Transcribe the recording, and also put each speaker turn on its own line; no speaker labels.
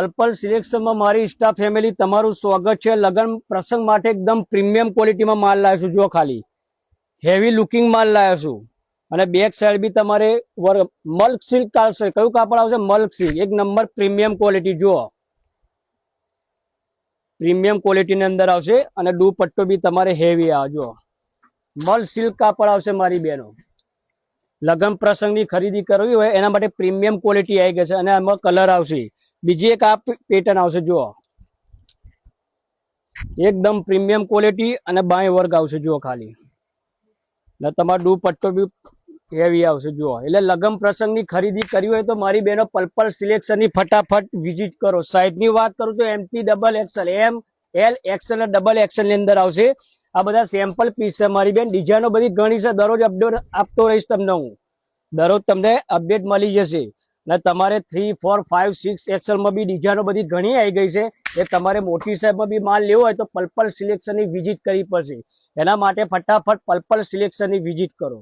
Purple સિલેક્શનમાં મારી staff family તમારું સ્વાગત છે। લગ્ન પ્રસંગ માટે એકદમ પ્રીમિયમ ક્વોલિટીમાં માલ લાવ્યો છું। જો ખાલી હેવી લુકિંગ માલ લાવ્યો છું અને બેક સાઈડ બી તમારે મલ્ક સિલ્ક આવશે। કયું કાપડ આવશે? મલ્ક સિલ્ક, એક નંબર પ્રીમિયમ ક્વોલિટી। જુઓ પ્રીમિયમ ક્વોલિટીની અંદર આવશે અને દુપટ્ટો બી તમારે હેવી આવે। જો મલ્ક સિલ્ક કાપડ આવશે મારી બહેનો। લગ્ન પ્રસંગની ખરીદી કરવી હોય એના માટે પ્રીમિયમ ક્વોલિટી આવી ગઈ છે અને આમાં કલર આવશે। બીજી એક આ પેટર્ન આવશે। જુઓ એકદમ પ્રીમિયમ ક્વોલિટી અને બાય વર્ક આવશે। જુઓ ખાલી ને તમારો દુપટ્ટો બી હેવી આવશે। જુઓ એટલે લગ્ન પ્રસંગની ખરીદી કરવી હોય તો મારી બહેનો પર્પલ સિલેક્શનની ફટાફટ વિઝિટ કરો। સાઇઝની વાત કરું તો એમથી double XL, M L XL double XL ની અંદર આવશે। આ બધા સેમ્પલ પીસ છે મારી બેન। ડિઝાઇનો બધી ઘણી છે, દરરોજ અપડેટ આપતો રહીશ તમને હું। દરરોજ તમને અપડેટ મળી જશે ને તમારે 3, 4, 5, 6 એક્સએલમાં બી ડિઝાઇનો બધી ઘણી આવી ગઈ છે। એ તમારે મોટી સાઈઝમાં બી માલ લેવો હોય તો પર્પલ સિલેક્શનની વિઝિટ કરવી પડશે। એના માટે ફટાફટ પર્પલ સિલેક્શનની વિઝિટ કરો।